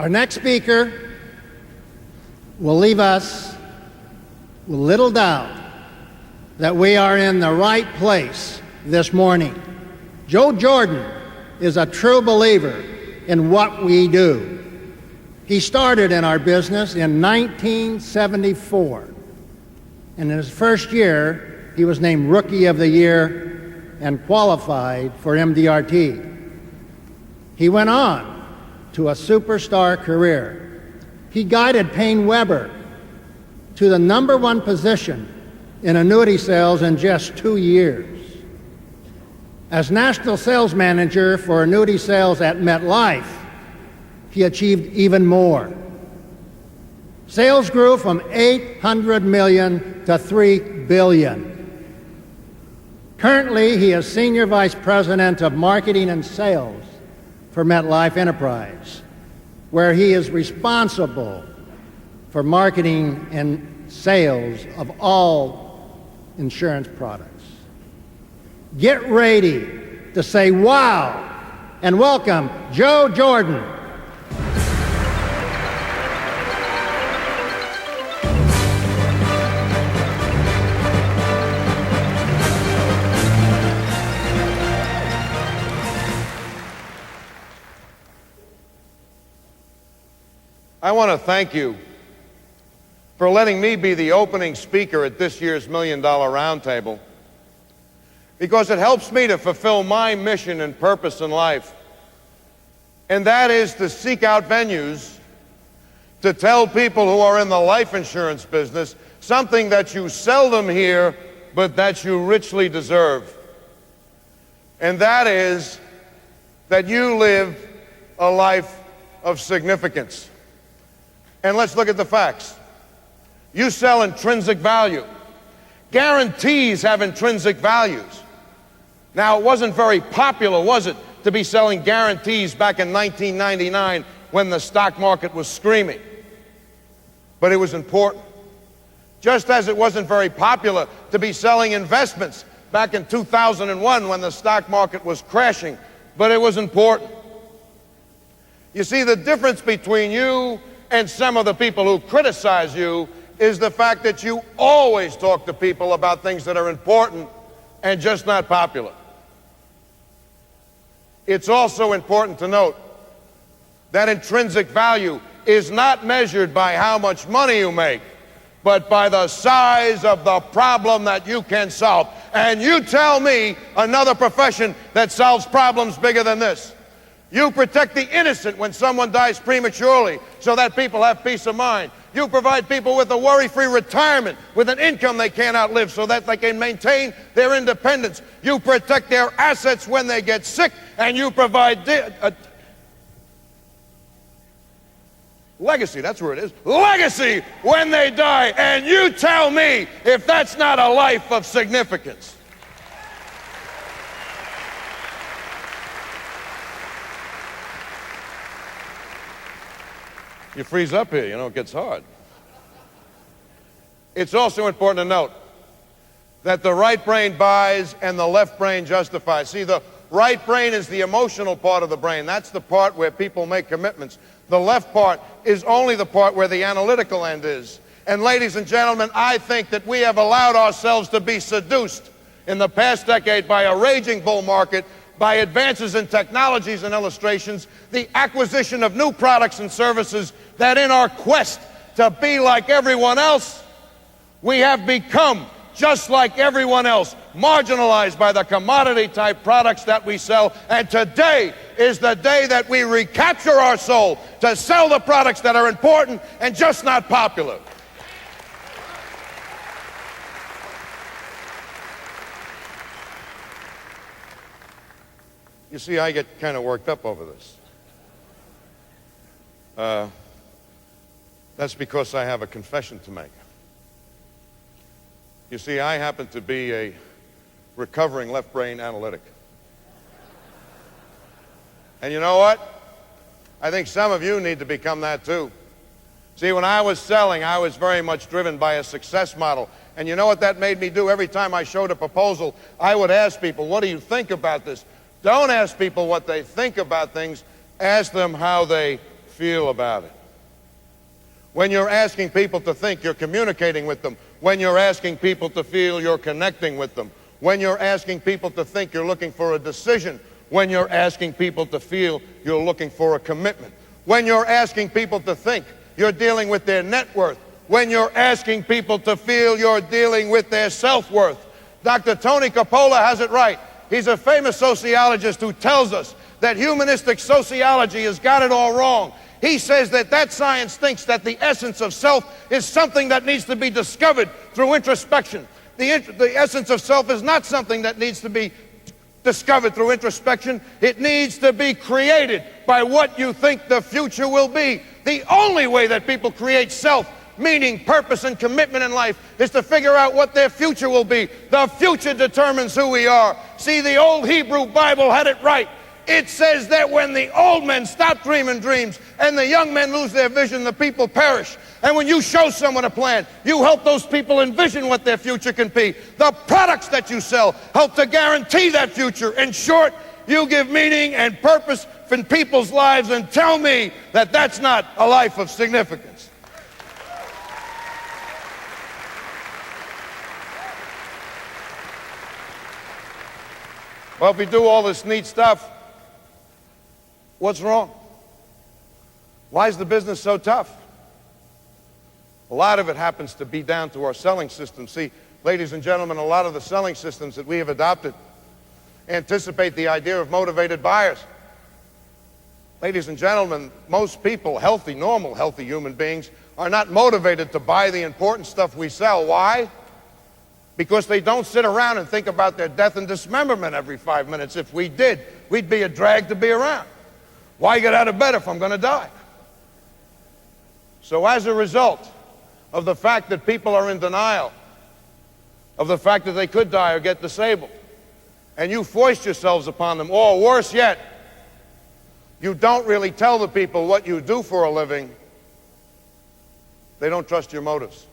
Our next speaker will leave us with little doubt that we are in the right place this morning. Joe Jordan is a true believer in what we do. He started in our business in 1974, and in his first year, he was named Rookie of the Year and qualified for Mdrt. He went on to a superstar career. He guided Payne Weber to the #1 position in annuity sales in just 2 years. As National Sales Manager for annuity sales at MetLife, he achieved even more. Sales grew from $800 million to $3 billion. Currently, he is Senior Vice President of Marketing and Sales for MetLife Enterprise, where he is responsible for marketing and sales of all insurance products. Get ready to say wow and welcome Joe Jordan. I want to thank you for letting me be the opening speaker at this year's $1 Million Roundtable, because it helps me to fulfill my mission and purpose in life, and that is to seek out venues to tell people who are in the life insurance business something that you seldom hear but that you richly deserve, and that is that you live a life of significance. And let's look at the facts. You sell intrinsic value. Guarantees have intrinsic values. Now, it wasn't very popular, was it, to be selling guarantees back in 1999 when the stock market was screaming? But it was important. Just as it wasn't very popular to be selling investments back in 2001 when the stock market was crashing, but it was important. You see, the difference between you and some of the people who criticize you is the fact that you always talk to people about things that are important and just not popular. It's also important to note that intrinsic value is not measured by how much money you make, but by the size of the problem that you can solve. And you tell me another profession that solves problems bigger than this. You protect the innocent when someone dies prematurely so that people have peace of mind. You provide people with a worry-free retirement with an income they can't outlive so that they can maintain their independence. You protect their assets when they get sick, and you provide legacy, that's where it is, legacy when they die. And you tell me if that's not a life of significance. You freeze up here, you know, it gets hard. It's also important to note that the right brain buys and the left brain justifies. See, the right brain is the emotional part of the brain. That's the part where people make commitments. The left part is only the part where the analytical end is. And ladies and gentlemen, I think that we have allowed ourselves to be seduced in the past decade by a raging bull market, by advances in technologies and illustrations, the acquisition of new products and services, that in our quest to be like everyone else, we have become just like everyone else, marginalized by the commodity-type products that we sell. And today is the day that we recapture our soul to sell the products that are important and just not popular. You see, I get kind of worked up over this. That's because I have a confession to make. You see, I happen to be a recovering left brain analytic. And you know what? I think some of you need to become that too. See, when I was selling, I was very much driven by a success model. And you know what that made me do? Every time I showed a proposal, I would ask people, what do you think about this? Don't ask people what they think about things. Ask them how they feel about it. When you're asking people to think, you're communicating with them. When you're asking people to feel, you're connecting with them. When you're asking people to think, you're looking for a decision. When you're asking people to feel, you're looking for a commitment. When you're asking people to think, you're dealing with their net worth. When you're asking people to feel, you're dealing with their self-worth. Dr. Tony Coppola has it right. He's a famous sociologist who tells us that humanistic sociology has got it all wrong. He says that science thinks that the essence of self is something that needs to be discovered through introspection. The essence of self is not something that needs to be discovered through introspection. It needs to be created by what you think the future will be. The only way that people create self, meaning, purpose, and commitment in life is to figure out what their future will be. The future determines who we are. See, the old Hebrew Bible had it right. It says that when the old men stop dreaming dreams and the young men lose their vision, the people perish. And when you show someone a plan, you help those people envision what their future can be. The products that you sell help to guarantee that future. In short, you give meaning and purpose in people's lives, and tell me that that's not a life of significance. Well, if we do all this neat stuff, what's wrong? Why is the business so tough? A lot of it happens to be down to our selling system. See, ladies and gentlemen, a lot of the selling systems that we have adopted anticipate the idea of motivated buyers. Ladies and gentlemen, most people, healthy, normal, healthy human beings, are not motivated to buy the important stuff we sell. Why? Because they don't sit around and think about their death and dismemberment every 5 minutes. If we did, we'd be a drag to be around. Why get out of bed if I'm going to die? So as a result of the fact that people are in denial, of the fact that they could die or get disabled, and you foist yourselves upon them, or worse yet, you don't really tell the people what you do for a living, they don't trust your motives.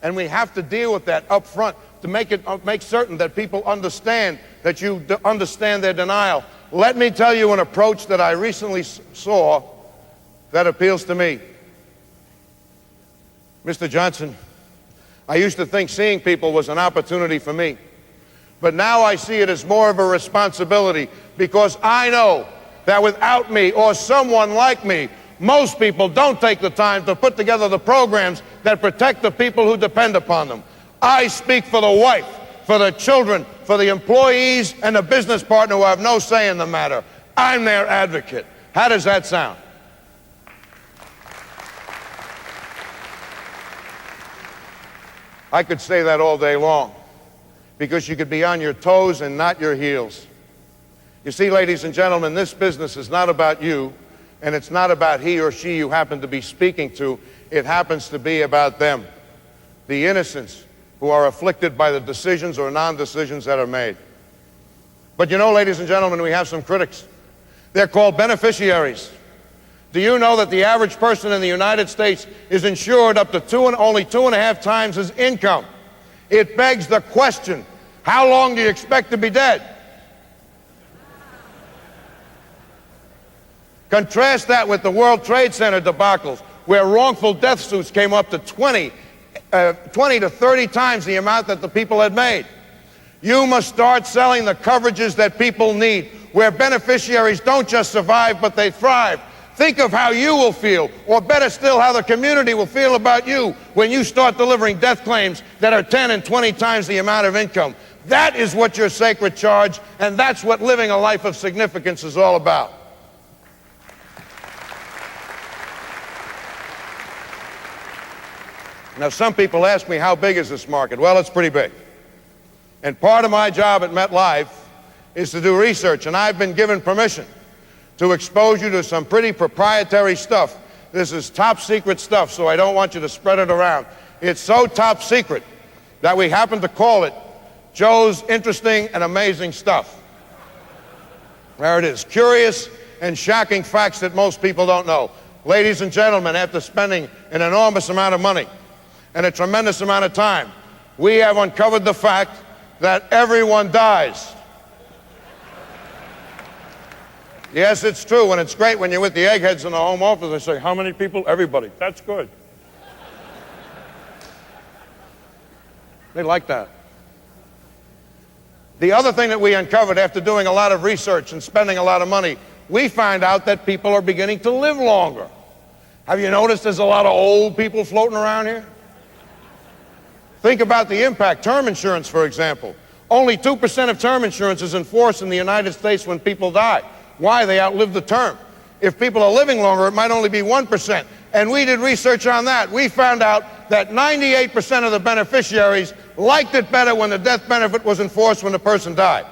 And we have to deal with that up front to make certain that people understand that you understand their denial. Let me tell you an approach that I recently saw that appeals to me. Mr. Johnson, I used to think seeing people was an opportunity for me. But now I see it as more of a responsibility, because I know that without me or someone like me, most people don't take the time to put together the programs that protect the people who depend upon them. I speak for the wife, for the children, for the employees, and the business partner who have no say in the matter. I'm their advocate. How does that sound? I could say that all day long, because you could be on your toes and not your heels. You see, ladies and gentlemen, this business is not about you, and it's not about he or she you happen to be speaking to. It happens to be about them, the innocents who are afflicted by the decisions or non-decisions that are made. But you know, ladies and gentlemen, we have some critics. They're called beneficiaries. Do you know that the average person in the United States is insured up to only 2.5 times his income? It begs the question, how long do you expect to be dead? Contrast that with the World Trade Center debacles, where wrongful death suits came up to 20 to 30 times the amount that the people had made. You must start selling the coverages that people need, where beneficiaries don't just survive, but they thrive. Think of how you will feel, or better still, how the community will feel about you when you start delivering death claims that are 10 and 20 times the amount of income. That is what your sacred charge, and that's what living a life of significance is all about. Now, some people ask me, how big is this market? Well, it's pretty big. And part of my job at MetLife is to do research, and I've been given permission to expose you to some pretty proprietary stuff. This is top secret stuff, so I don't want you to spread it around. It's so top secret that we happen to call it Joe's Interesting and Amazing Stuff. There it is, curious and shocking facts that most people don't know. Ladies and gentlemen, after spending an enormous amount of money and a tremendous amount of time, we have uncovered the fact that everyone dies. Yes, it's true, and it's great when you're with the eggheads in the home office. They say, how many people? Everybody. That's good. They like that. The other thing that we uncovered after doing a lot of research and spending a lot of money, we found out that people are beginning to live longer. Have you noticed there's a lot of old people floating around here? Think about the impact. Term insurance, for example. Only 2% of term insurance is in force in the United States when people die. Why? They outlive the term. If people are living longer, it might only be 1%. And we did research on that. We found out that 98% of the beneficiaries liked it better when the death benefit was in force when the person died.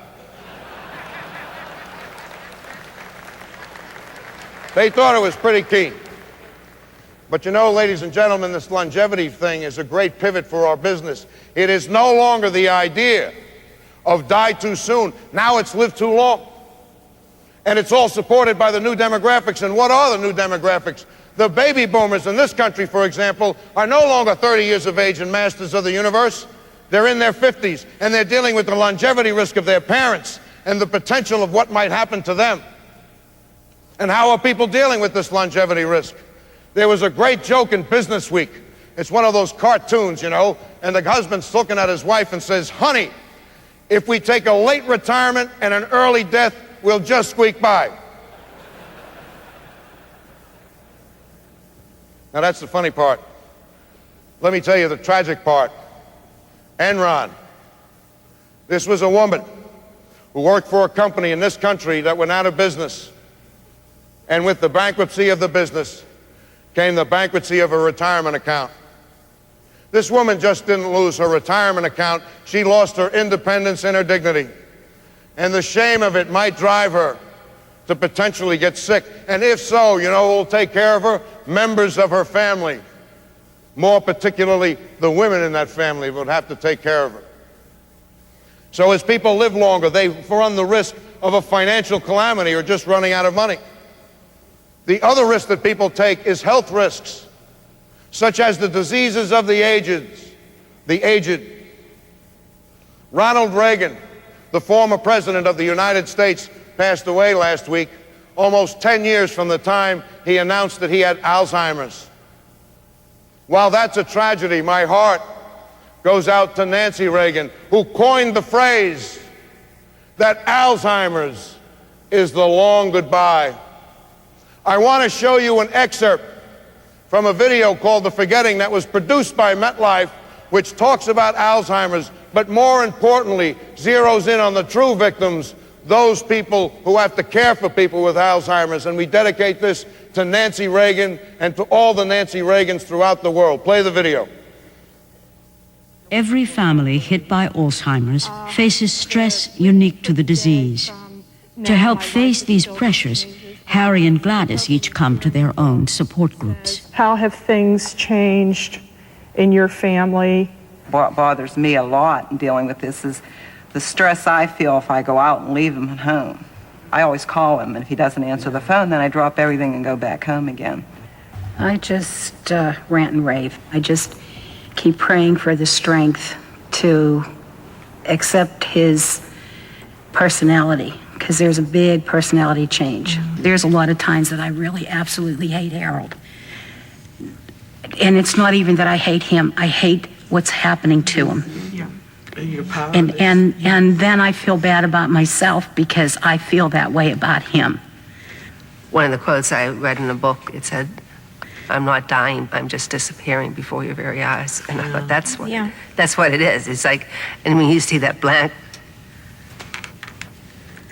They thought it was pretty keen. But you know, ladies and gentlemen, this longevity thing is a great pivot for our business. It is no longer the idea of die too soon. Now it's live too long. And it's all supported by the new demographics. And what are the new demographics? The baby boomers in this country, for example, are no longer 30 years of age and masters of the universe. They're in their 50s, and they're dealing with the longevity risk of their parents and the potential of what might happen to them. And how are people dealing with this longevity risk? There was a great joke in Business Week. It's one of those cartoons, you know, and the husband's looking at his wife and says, honey, if we take a late retirement and an early death, we'll just squeak by. Now that's the funny part. Let me tell you the tragic part. Enron. This was a woman who worked for a company in this country that went out of business. And with the bankruptcy of the business came the bankruptcy of her retirement account. This woman just didn't lose her retirement account. She lost her independence and her dignity. And the shame of it might drive her to potentially get sick. And if so, you know who will take care of her? Members of her family. More particularly, the women in that family would have to take care of her. So as people live longer, they run the risk of a financial calamity or just running out of money. The other risk that people take is health risks, such as the diseases of the aged. Ronald Reagan, the former president of the United States, passed away last week, almost 10 years from the time he announced that he had Alzheimer's. While that's a tragedy, my heart goes out to Nancy Reagan, who coined the phrase that Alzheimer's is the long goodbye. I want to show you an excerpt from a video called The Forgetting that was produced by MetLife, which talks about Alzheimer's, but more importantly, zeroes in on the true victims, those people who have to care for people with Alzheimer's. And we dedicate this to Nancy Reagan and to all the Nancy Reagans throughout the world. Play the video. Every family hit by Alzheimer's faces stress unique to the disease. To help face these pressures, Harry and Gladys each come to their own support groups. How have things changed in your family? What bothers me a lot in dealing with this is the stress I feel if I go out and leave him at home. I always call him, and if he doesn't answer the phone, then I drop everything and go back home again. I just rant and rave. I just keep praying for the strength to accept his personality, because there's a big personality change. There's a lot of times that I really absolutely hate Harold. And it's not even that I hate him, I hate what's happening to him. Yeah. And you're powerless. And then I feel bad about myself because I feel that way about him. One of the quotes I read in a book, it said, I'm not dying, I'm just disappearing before your very eyes. And I thought, that's what it is. It's like, and when you see that blank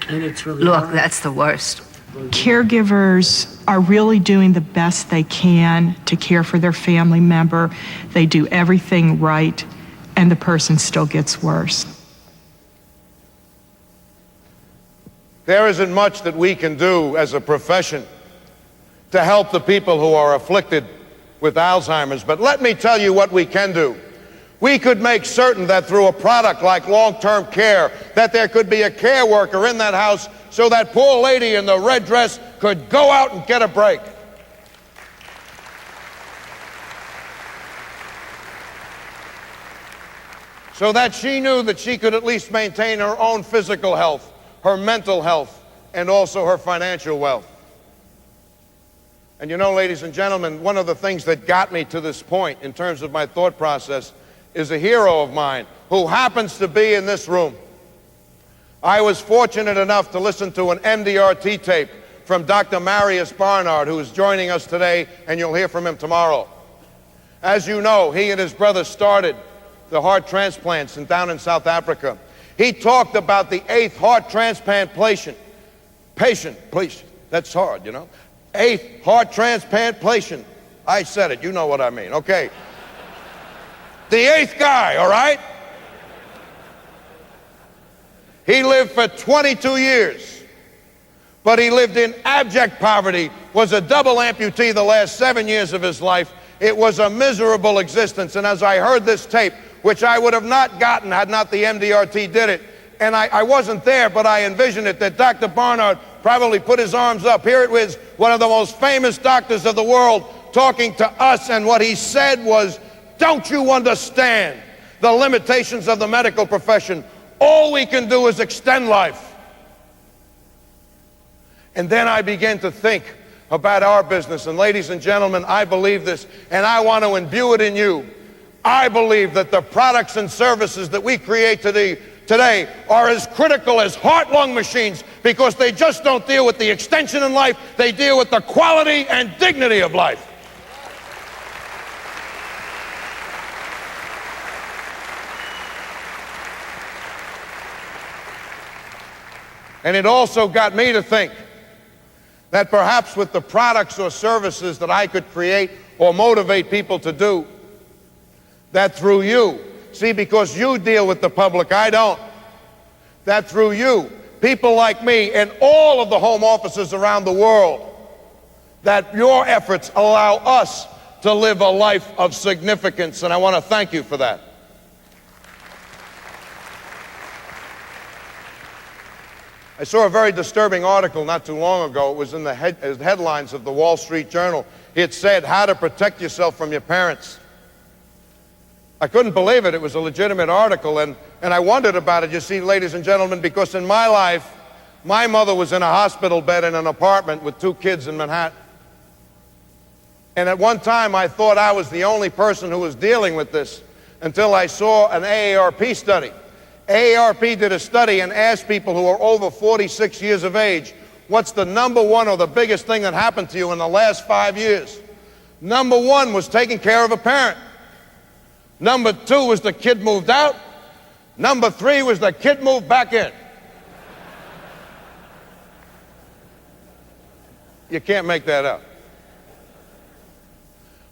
And it's really look, hard. that's the worst. Caregivers are really doing the best they can to care for their family member. They do everything right, and the person still gets worse. There isn't much that we can do as a profession to help the people who are afflicted with Alzheimer's, but let me tell you what we can do. We could make certain that through a product like long-term care, that there could be a care worker in that house so that poor lady in the red dress could go out and get a break. So that she knew that she could at least maintain her own physical health, her mental health, and also her financial wealth. And you know, ladies and gentlemen, one of the things that got me to this point in terms of my thought process is a hero of mine who happens to be in this room. I was fortunate enough to listen to an Mdrt tape from Dr. Marius Barnard, who is joining us today, and you'll hear from him tomorrow. As you know, he and his brother started the heart transplants down in South Africa. He talked about the 8th heart transplant patient, please, that's hard, you know. 8th heart transplant patient. I said it, you know what I mean, okay. The 8th guy, all right? He lived for 22 years, but he lived in abject poverty, was a double amputee the last 7 years of his life. It was a miserable existence, and as I heard this tape, which I would have not gotten had not the Mdrt did it, and I wasn't there, but I envisioned it, that Dr. Barnard probably put his arms up. Here it was, one of the most famous doctors of the world talking to us, and what he said was, don't you understand the limitations of the medical profession? All we can do is extend life. And then I began to think about our business, and ladies and gentlemen, I believe this, and I want to imbue it in you. I believe that the products and services that we create today are as critical as heart-lung machines, because they just don't deal with the extension in life, they deal with the quality and dignity of life. And it also got me to think that perhaps with the products or services that I could create or motivate people to do, that through you, see, because you deal with the public, I don't, that through you, people like me and all of the home offices around the world, that your efforts allow us to live a life of significance, and I want to thank you for that. I saw a very disturbing article not too long ago. It was in the headlines of the Wall Street Journal. It said, how to protect yourself from your parents. I couldn't believe it. It was a legitimate article, and I wondered about it, you see, ladies and gentlemen, because in my life, my mother was in a hospital bed in an apartment with 2 kids in Manhattan. And at one time, I thought I was the only person who was dealing with this until I saw an AARP study. AARP did a study and asked people who are over 46 years of age, what's the number one or the biggest thing that happened to you in the last 5 years? Number 1 was taking care of a parent. Number 2 was the kid moved out. Number 3 was the kid moved back in. You can't make that up.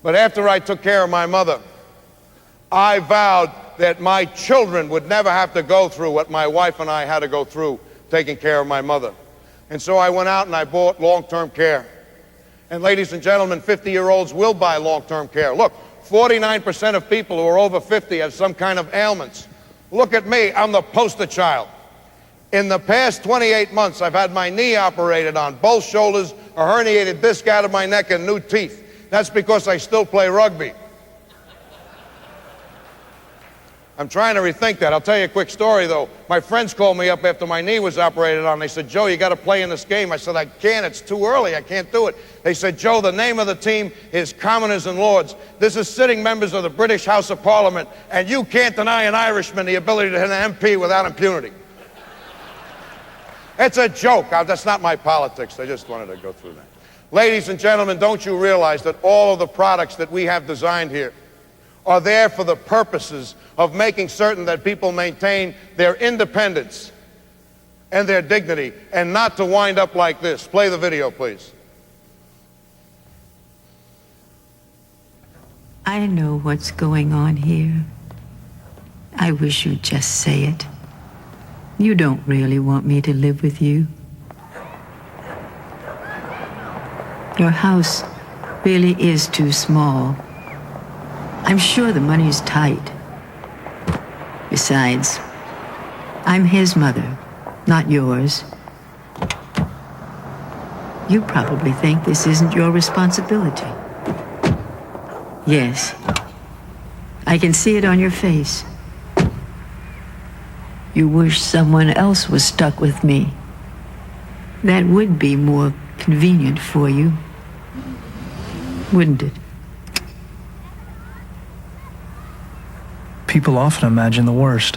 But after I took care of my mother, I vowed that my children would never have to go through what my wife and I had to go through taking care of my mother. And so I went out and I bought long-term care. And ladies and gentlemen, 50-year-olds will buy long-term care. Look, 49% of people who are over 50 have some kind of ailments. Look at me, I'm the poster child. In the past 28 months, I've had my knee operated on, both shoulders, a herniated disc out of my neck, and new teeth. That's because I still play rugby. I'm trying to rethink that. I'll tell you a quick story, though. My friends called me up after my knee was operated on. They said, Joe, you got to play in this game. I said, I can't. It's too early. I can't do it. They said, Joe, the name of the team is Commoners and Lords. This is sitting members of the British House of Parliament, and you can't deny an Irishman the ability to hit an MP without impunity. It's a joke. That's not my politics. I just wanted to go through that. Ladies and gentlemen, don't you realize that all of the products that we have designed here are there for the purposes of making certain that people maintain their independence and their dignity, and not to wind up like this. Play the video, please. I know what's going on here. I wish you'd just say it. You don't really want me to live with you. Your house really is too small. I'm sure the money's tight. Besides, I'm his mother, not yours. You probably think this isn't your responsibility. Yes, I can see it on your face. You wish someone else was stuck with me. That would be more convenient for you, wouldn't it? People often imagine the worst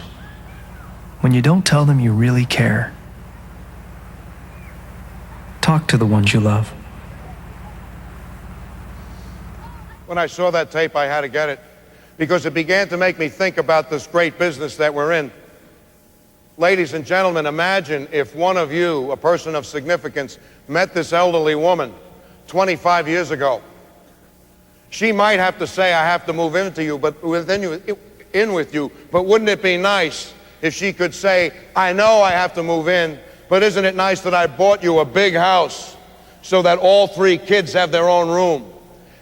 when you don't tell them you really care. Talk to the ones you love. When I saw that tape, I had to get it because it began to make me think about this great business that we're in. Ladies and gentlemen, imagine if one of you, a person of significance, met this elderly woman 25 years ago. She might have to say, I have to move into you, but in with you, but wouldn't it be nice if she could say, I know I have to move in, but isn't it nice that I bought you a big house so that all 3 kids have their own room?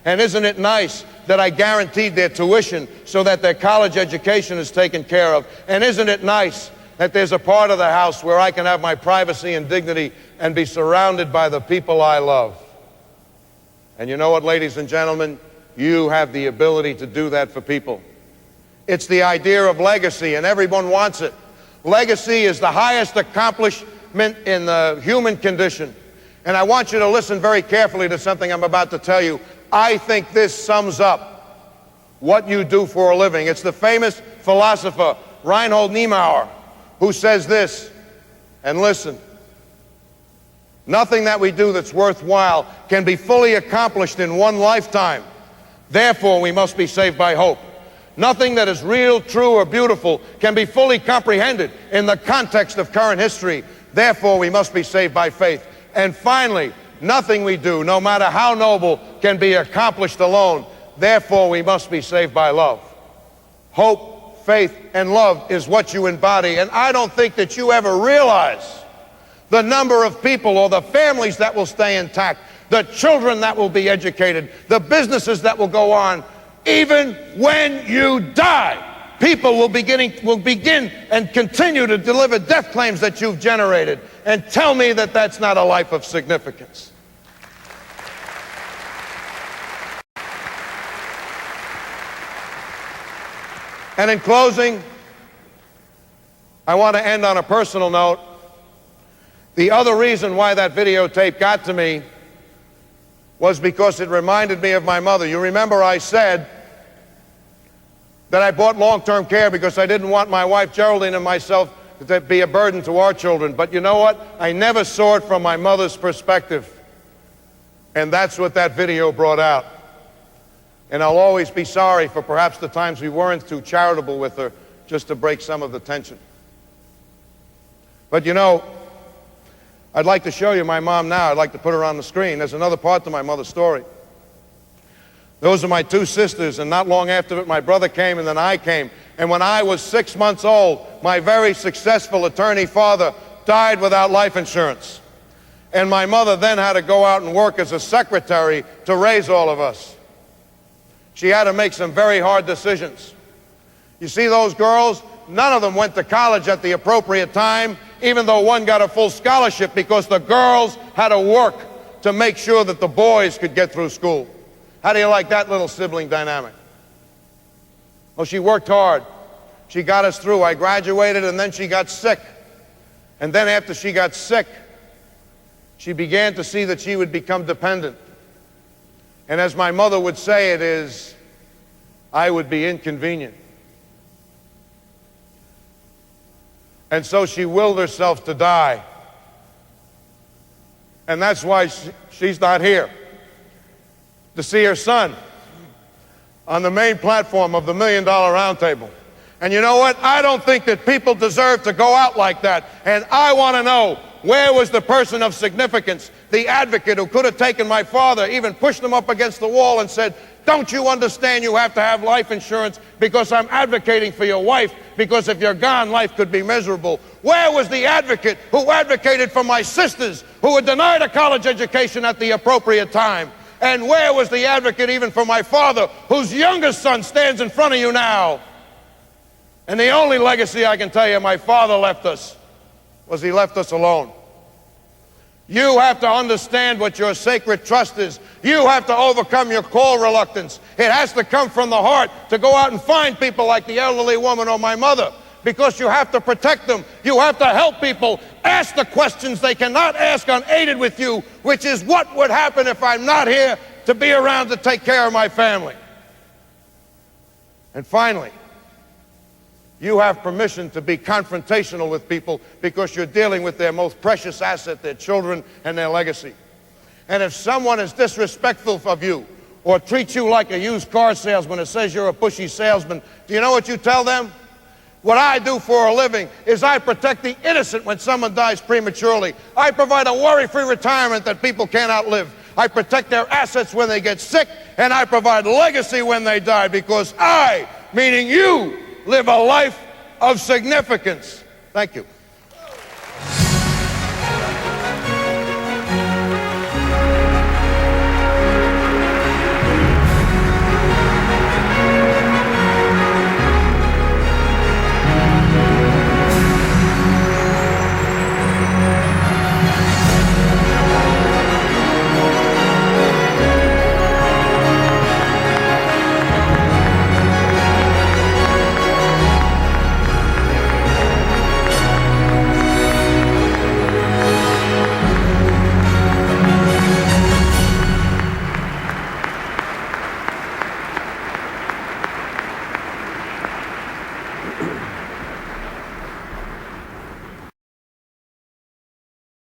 And isn't it nice that I guaranteed their tuition so that their college education is taken care of? And isn't it nice that there's a part of the house where I can have my privacy and dignity and be surrounded by the people I love? And you know what, ladies and gentlemen? You have the ability to do that for people. It's the idea of legacy, and everyone wants it. Legacy is the highest accomplishment in the human condition. And I want you to listen very carefully to something I'm about to tell you. I think this sums up what you do for a living. It's the famous philosopher Reinhold Niemeyer who says this, and listen, nothing that we do that's worthwhile can be fully accomplished in one lifetime. Therefore, we must be saved by hope. Nothing that is real, true, or beautiful can be fully comprehended in the context of current history. Therefore, we must be saved by faith. And finally, nothing we do, no matter how noble, can be accomplished alone. Therefore, we must be saved by love. Hope, faith, and love is what you embody. And I don't think that you ever realize the number of people or the families that will stay intact, the children that will be educated, the businesses that will go on. Even when you die, people will begin and continue to deliver death claims that you've generated. And tell me that that's not a life of significance. And in closing, I want to end on a personal note. The other reason why that videotape got to me was because it reminded me of my mother. You remember I said that I bought long-term care because I didn't want my wife Geraldine and myself to be a burden to our children. But you know what? I never saw it from my mother's perspective. And that's what that video brought out. And I'll always be sorry for perhaps the times we weren't too charitable with her, just to break some of the tension. But you know, I'd like to show you my mom now. I'd like to put her on the screen. There's another part to my mother's story. Those are my 2 sisters, and not long after it, my brother came, and then I came. And when I was 6 months old, my very successful attorney father died without life insurance. And my mother then had to go out and work as a secretary to raise all of us. She had to make some very hard decisions. You see those girls? None of them went to college at the appropriate time, even though one got a full scholarship, because the girls had to work to make sure that the boys could get through school. How do you like that little sibling dynamic? Well, she worked hard. She got us through. I graduated, and then she got sick. And then after she got sick, she began to see that she would become dependent. And as my mother would say it is, I would be inconvenient. And so she willed herself to die. And that's why she's not here to see her son on the main platform of the $1 Million Roundtable. And you know what? I don't think that people deserve to go out like that. And I want to know, where was the person of significance, the advocate who could have taken my father, even pushed him up against the wall and said, don't you understand you have to have life insurance because I'm advocating for your wife, because if you're gone, life could be miserable. Where was the advocate who advocated for my sisters who were denied a college education at the appropriate time? And where was the advocate even for my father, whose youngest son stands in front of you now? And the only legacy I can tell you my father left us was he left us alone. You have to understand what your sacred trust is. You have to overcome your call reluctance. It has to come from the heart to go out and find people like the elderly woman or my mother, because you have to protect them. You have to help people ask the questions they cannot ask unaided with you, which is what would happen if I'm not here to be around to take care of my family. And finally, you have permission to be confrontational with people because you're dealing with their most precious asset, their children and their legacy. And if someone is disrespectful of you or treats you like a used car salesman or says you're a pushy salesman, do you know what you tell them? What I do for a living is I protect the innocent when someone dies prematurely. I provide a worry-free retirement that people can't outlive. I protect their assets when they get sick, and I provide legacy when they die because I, meaning you, live a life of significance. Thank you.